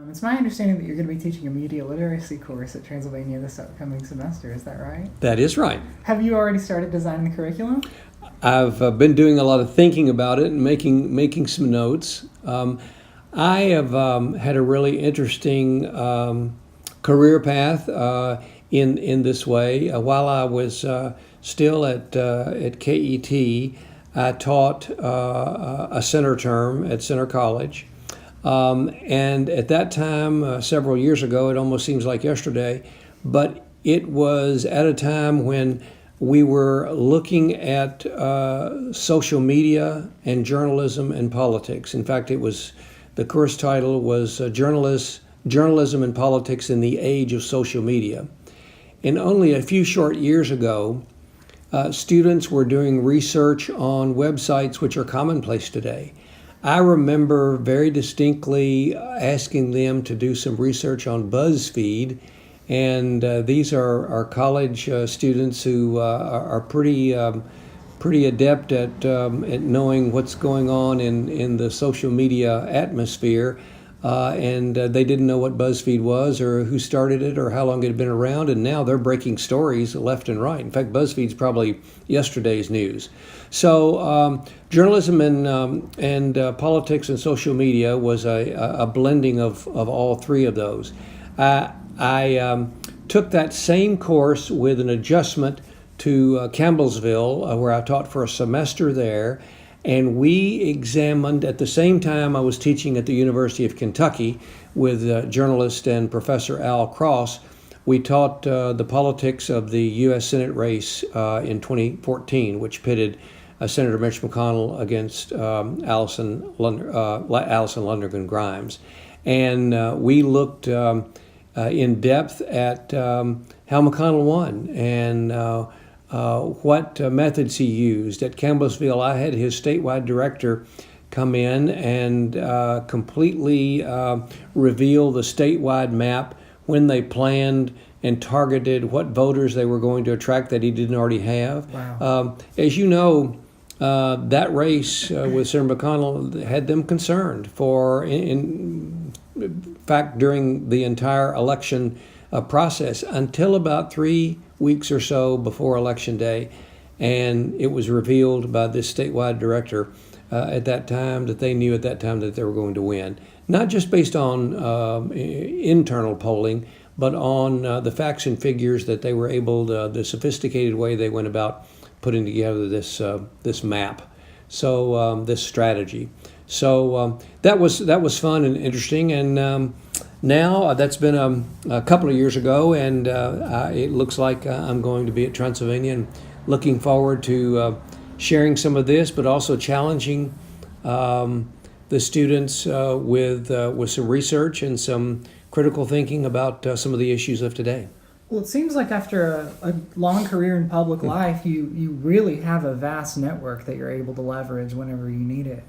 It's my understanding that you're going to be teaching a media literacy course at Transylvania this upcoming semester. Is that right? That is right. Have you already started designing the curriculum? I've been doing a lot of thinking about it and making some notes. I have had a really interesting career path in this way. While I was still at KET, I taught a center term at Center College. And at that time, several years ago, it almost seems like yesterday, but it was at a time when we were looking at social media and journalism and politics. In fact, the course title was Journalism and Politics in the Age of Social Media. And only a few short years ago, students were doing research on websites which are commonplace today. I remember very distinctly asking them to do some research on BuzzFeed, and these are college students who are pretty adept at knowing what's going on in the social media atmosphere, and they didn't know what BuzzFeed was or who started it or how long it had been around, and now they're breaking stories left and right. In fact, BuzzFeed's probably yesterday's news. So journalism and politics and social media was a blending of all three of those. I took that same course with an adjustment to Campbellsville, where I taught for a semester there, and we examined, at the same time I was teaching at the University of Kentucky with journalist and Professor Al Cross. We taught the politics of the U.S. Senate race in 2014, which pitted Senator Mitch McConnell against Allison Lundergan Grimes. And we looked in depth at how McConnell won and what methods he used. At Campbellsville, I had his statewide director come in and completely reveal the statewide map when they planned and targeted what voters they were going to attract that he didn't already have. Wow. As you know, that race with Senator McConnell had them concerned for, in fact, during the entire election process until about 3 weeks or so before Election Day. And it was revealed by this statewide director at that time that they knew at that time that they were going to win. Not just based on internal polling, but on the facts and figures that they were able to, the sophisticated way they went about putting together this map, so this strategy. So that was fun and interesting, and now that's been a couple of years ago, and it looks like I'm going to be at Transylvania, and looking forward to sharing some of this, but also challenging the students with some research and some critical thinking about some of the issues of today. Well, it seems like after a long career in public life, you really have a vast network that you're able to leverage whenever you need it.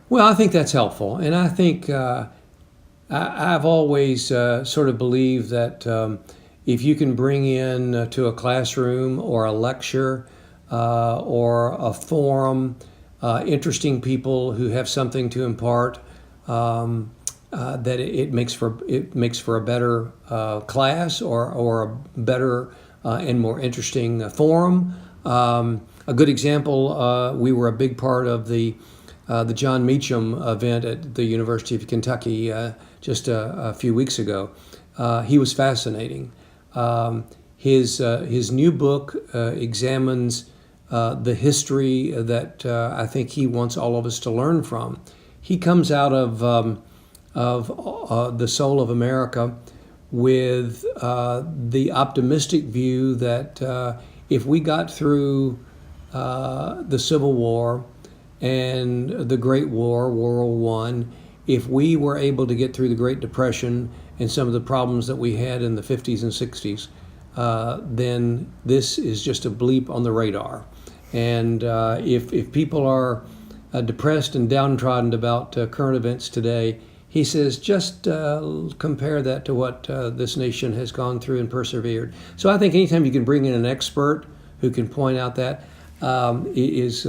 Well, I think that's helpful. And I think I've always sort of believed that if you can bring in to a classroom or a lecture or a forum interesting people who have something to impart, that it makes for a better class or a better and more interesting forum. A good example: we were a big part of the John Meacham event at the University of Kentucky just a few weeks ago. He was fascinating. His new book examines the history that I think he wants all of us to learn from. He comes out of the soul of America with the optimistic view that if we got through the Civil War and the Great War, World War I, if we were able to get through the Great Depression and some of the problems that we had in the 50s and 60s, then this is just a bleep on the radar. And if people are depressed and downtrodden about current events today, he says, just compare that to what this nation has gone through and persevered. So I think anytime you can bring in an expert who can point out that is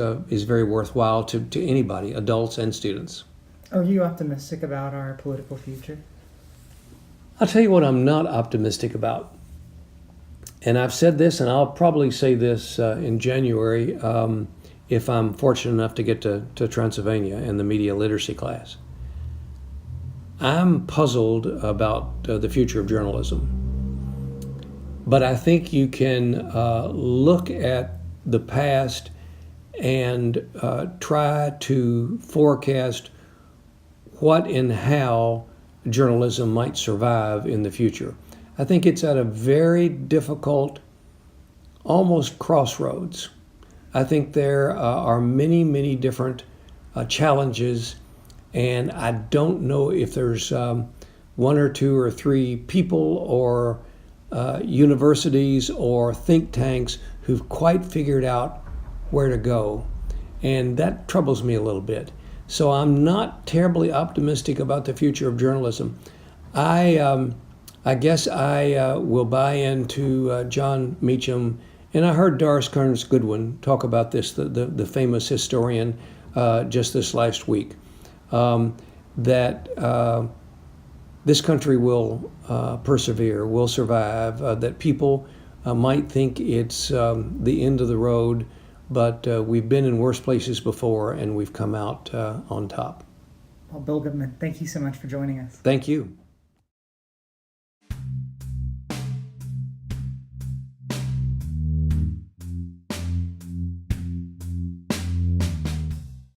very worthwhile to anybody, adults and students. Are you optimistic about our political future? I'll tell you what I'm not optimistic about. And I've said this, and I'll probably say this in January if I'm fortunate enough to get to Transylvania in the media literacy class. I'm puzzled about the future of journalism. But I think you can look at the past and try to forecast what and how journalism might survive in the future. I think it's at a very difficult, almost crossroads. I think there are many, many different challenges, and I don't know if there's one or two or three people or universities or think tanks who've quite figured out where to go. And that troubles me a little bit. So I'm not terribly optimistic about the future of journalism. I guess I will buy into John Meacham, and I heard Doris Kearns Goodwin talk about this, the famous historian, just this last week, that this country will persevere, will survive, that people might think it's the end of the road, but we've been in worse places before and we've come out on top. Well, Bill Goodman, thank you so much for joining us. Thank you.